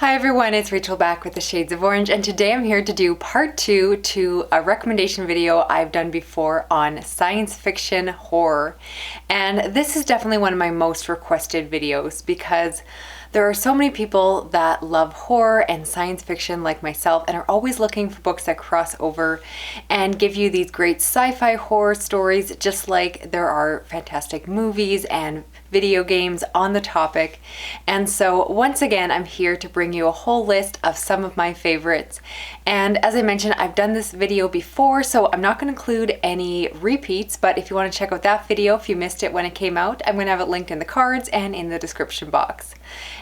Hi everyone, it's Rachel back with the Shades of Orange, and today I'm here to do part 2 to a recommendation video I've done before on science fiction horror. And this is definitely one of my most requested videos because there are so many people that love horror and science fiction like myself and are always looking for books that cross over and give you these great sci-fi horror stories, just like there are fantastic movies and video games on the topic. And so once again, I'm here to bring you a whole list of some of my favorites. And as I mentioned, I've done this video before, so I'm not going to include any repeats, but if you want to check out that video, if you missed it when it came out, I'm going to have it linked in the cards and in the description box.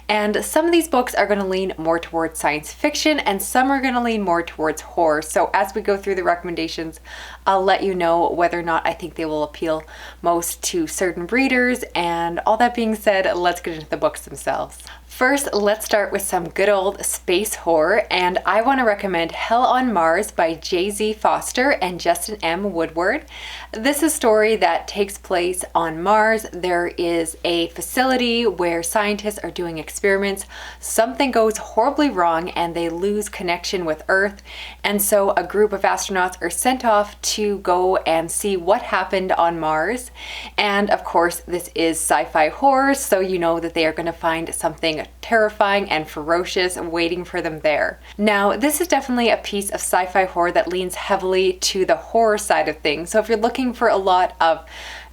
And some of these books are going to lean more towards science fiction and some are going to lean more towards horror. So as we go through the recommendations, I'll let you know whether or not I think they will appeal most to certain readers. And all that being said, let's get into the books themselves. First, let's start with some good old space horror, and I want to recommend Hell on Mars by J.Z. Foster and Justin M. Woodward. This is a story that takes place on Mars. There is a facility where scientists are doing experiments. Something goes horribly wrong and they lose connection with Earth, and so a group of astronauts are sent off to go and see what happened on Mars. And of course, this is sci-fi horror, so you know that they are going to find something terrifying and ferocious waiting for them there. Now, this is definitely a piece of sci-fi horror that leans heavily to the horror side of things. So if you're looking for a lot of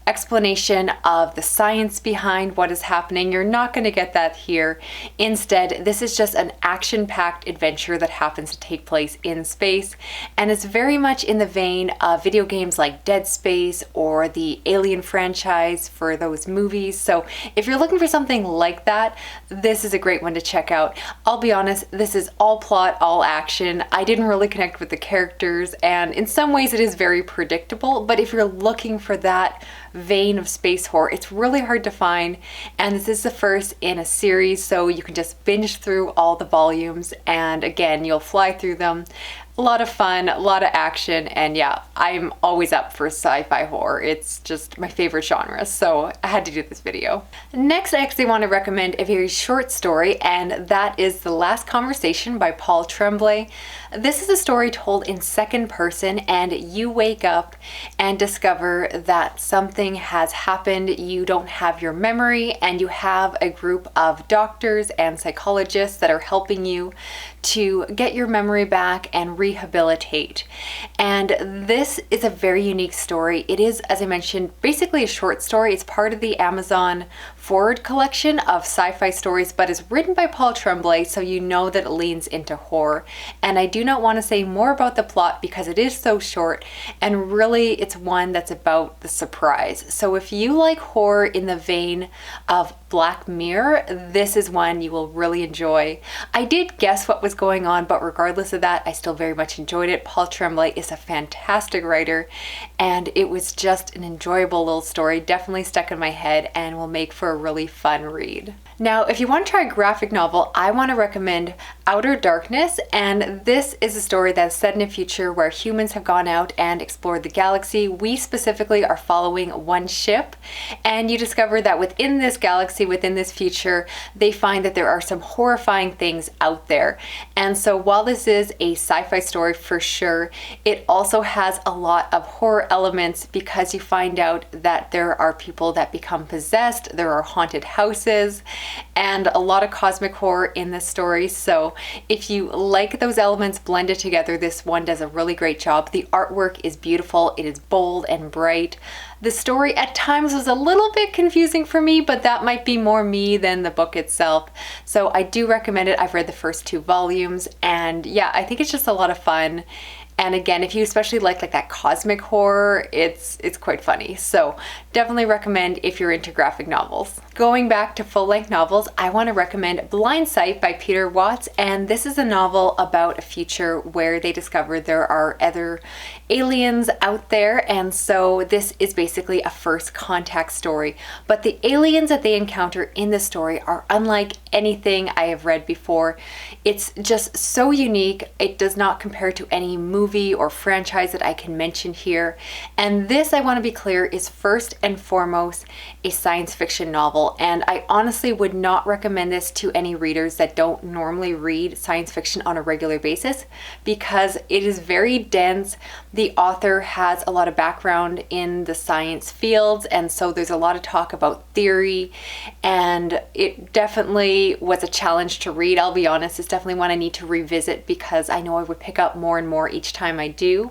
explanation of the science behind what is happening, you're not going to get that here. Instead, this is just an action-packed adventure that happens to take place in space, and it's very much in the vein of video games like Dead Space or the Alien franchise for those movies. So if you're looking for something like that, this is a great one to check out. I'll be honest, this is all plot, all action. I didn't really connect with the characters, and in some ways it is very predictable, but if you're looking for that vein of space horror, it's really hard to find, and this is the first in a series, so you can just binge through all the volumes, and again, you'll fly through them. A lot of fun, a lot of action, and yeah, I'm always up for sci-fi horror. It's just my favorite genre, so I had to do this video. Next, I actually want to recommend a very short story, and that is The Last Conversation by Paul Tremblay. This is a story told in second person, and you wake up and discover that something has happened. You don't have your memory, and you have a group of doctors and psychologists that are helping you to get your memory back and rehabilitate. And this is a very unique story. It is, as I mentioned, basically a short story. It's part of the Amazon Forward collection of sci-fi stories, but is written by Paul Tremblay, so you know that it leans into horror. And I do not want to say more about the plot because it is so short, and really it's one that's about the surprise. So if you like horror in the vein of Black Mirror, this is one you will really enjoy. I did guess what was going on, but regardless of that, I still very much enjoyed it. Paul Tremblay is a fantastic writer, and it was just an enjoyable little story, definitely stuck in my head and will make for a really fun read. Now, if you want to try a graphic novel, I want to recommend Outer Darkness, and this is a story that's set in a future where humans have gone out and explored the galaxy. We specifically are following one ship, and you discover that within this galaxy, within this future, they find that there are some horrifying things out there. And so while this is a sci-fi story for sure, it also has a lot of horror elements because you find out that there are people that become possessed, there are haunted houses, and a lot of cosmic horror in this story. So if you like those elements blended together, this one does a really great job. The artwork is beautiful, it is bold and bright. The story at times was a little bit confusing for me, but that might be more me than the book itself. So I do recommend it. I've read the first 2 volumes, and yeah, I think it's just a lot of fun. And again, if you especially like that cosmic horror, it's quite funny. So definitely recommend if you're into graphic novels. Going back to full-length novels, I want to recommend Blind Sight by Peter Watts, and this is a novel about a future where they discover there are other aliens out there, and so this is basically a first contact story. But the aliens that they encounter in the story are unlike anything I have read before. It's just so unique. It does not compare to any movie movie or franchise that I can mention here. And this, I want to be clear, is first and foremost a science fiction novel. And I honestly would not recommend this to any readers that don't normally read science fiction on a regular basis, because it is very dense. The author has a lot of background in the science fields, and so there's a lot of talk about theory, and it definitely was a challenge to read. I'll be honest, it's definitely one I need to revisit because I know I would pick up more and more each time I do.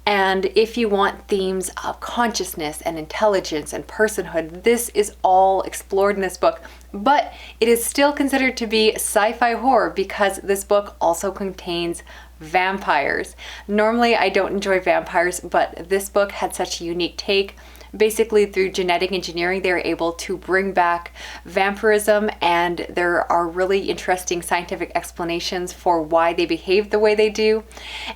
And if you want themes of consciousness and intelligence and personhood, this is all explored in this book. But it is still considered to be sci-fi horror because this book also contains vampires. Normally I don't enjoy vampires, but this book had such a unique take. Basically, through genetic engineering, they're able to bring back vampirism, and there are really interesting scientific explanations for why they behave the way they do.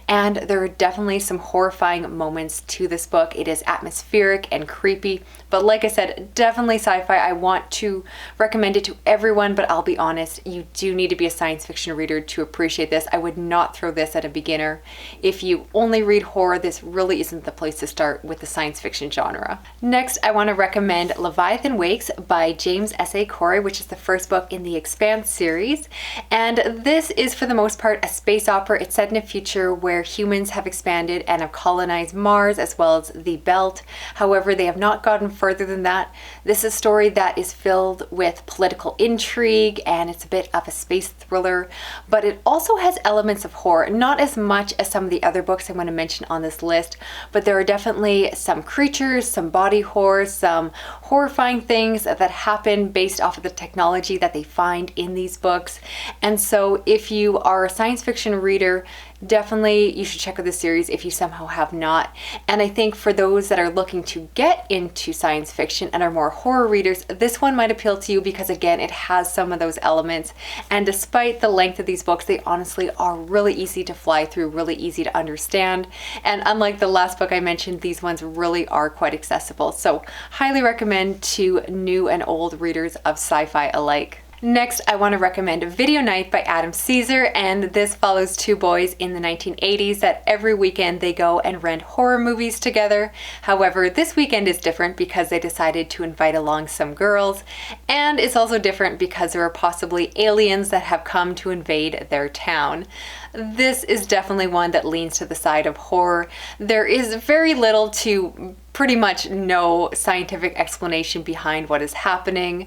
And there are definitely some horrifying moments to this book. It is atmospheric and creepy, but like I said, definitely sci-fi. I want to recommend it to everyone, but I'll be honest, you do need to be a science fiction reader to appreciate this. I would not throw this at a beginner. If you only read horror, this really isn't the place to start with the science fiction genre. Next, I want to recommend Leviathan Wakes by James S.A. Corey, which is the first book in the Expanse series. And this is, for the most part, a space opera. It's set in a future where humans have expanded and have colonized Mars as well as the Belt. However, they have not gotten further than that. This is a story that is filled with political intrigue, and it's a bit of a space thriller, but it also has elements of horror. Not as much as some of the other books I'm going to mention on this list, but there are definitely some creatures, some body horror, some horrifying things that happen based off of the technology that they find in these books. And so if you are a science fiction reader, definitely you should check out this series if you somehow have not. And I think for those that are looking to get into science fiction and are more horror readers, this one might appeal to you because, again, it has some of those elements. And despite the length of these books, they honestly are really easy to fly through, really easy to understand. And unlike the last book I mentioned, these ones really are quite accessible. So highly recommend to new and old readers of sci-fi alike. Next, I want to recommend Video Night by Adam Caesar, and this follows two boys in the 1980s that every weekend they go and rent horror movies together. However, this weekend is different because they decided to invite along some girls, and it's also different because there are possibly aliens that have come to invade their town. This is definitely one that leans to the side of horror. There is very little to pretty much no scientific explanation behind what is happening,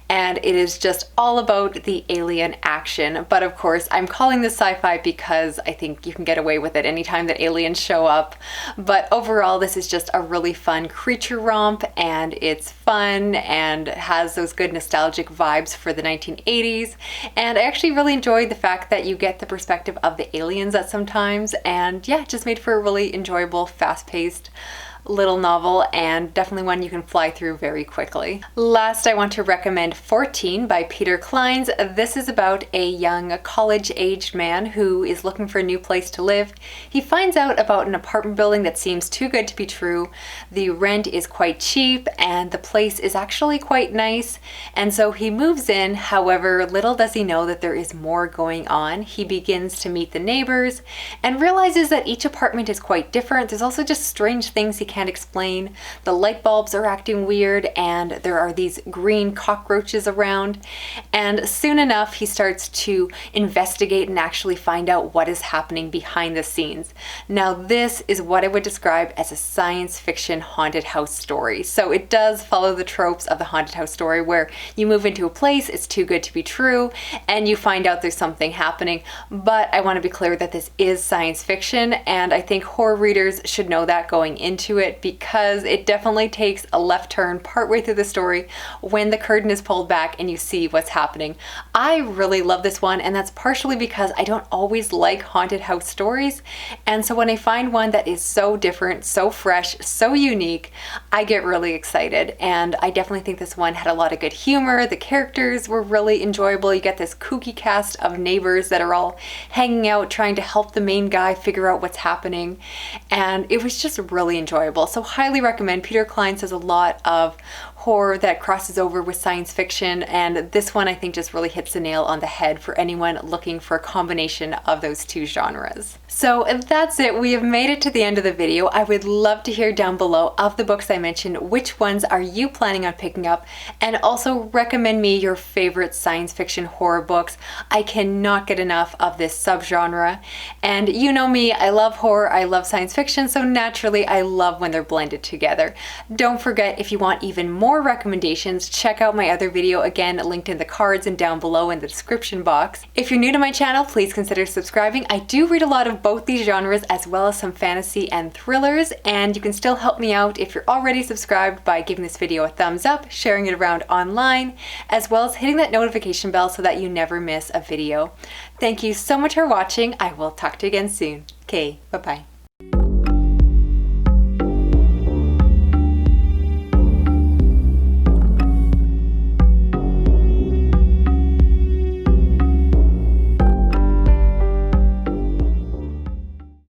and it is just all about the alien action. But of course, I'm calling this sci-fi because I think you can get away with it anytime that aliens show up. But overall, this is just a really fun creature romp, and it's fun and has those good nostalgic vibes for the 1980s. And I actually really enjoyed the fact that you get the perspective of the aliens at some times, and yeah, it just made for a really enjoyable, fast-paced little novel, and definitely one you can fly through very quickly. Last, I want to recommend 14 by Peter Clines. This is about a young college-aged man who is looking for a new place to live. He finds out about an apartment building that seems too good to be true. The rent is quite cheap and the place is actually quite nice, and so he moves in. However, little does he know that there is more going on. He begins to meet the neighbors and realizes that each apartment is quite different. There's also just strange things he can't explain. The light bulbs are acting weird, and there are these green cockroaches around. And soon enough, he starts to investigate and actually find out what is happening behind the scenes. Now, this is what I would describe as a science fiction haunted house story. So it does follow the tropes of the haunted house story where you move into a place, it's too good to be true, and you find out there's something happening. But I want to be clear that this is science fiction, and I think horror readers should know that going into it, because it definitely takes a left turn partway through the story when the curtain is pulled back and you see what's happening. I really love this one, and that's partially because I don't always like haunted house stories, and so when I find one that is so different, so fresh, so unique, I get really excited. And I definitely think this one had a lot of good humor. The characters were really enjoyable. You get this kooky cast of neighbors that are all hanging out trying to help the main guy figure out what's happening, and it was just really enjoyable. So highly recommend. Peter Clines has a lot of horror that crosses over with science fiction, and this one I think just really hits the nail on the head for anyone looking for a combination of those two genres. So that's it. We have made it to the end of the video. I would love to hear down below, of the books I mentioned, which ones are you planning on picking up, and also recommend me your favorite science fiction horror books. I cannot get enough of this subgenre, and you know me, I love horror, I love science fiction, so naturally I love when they're blended together. Don't forget, if you want even more recommendations, check out my other video, again linked in the cards and down below in the description box. If you're new to my channel, please consider subscribing. I do read a lot of both these genres as well as some fantasy and thrillers, and you can still help me out if you're already subscribed by giving this video a thumbs up, sharing it around online, as well as hitting that notification bell so that you never miss a video. Thank you so much for watching. I will talk to you again soon. Okay, bye-bye.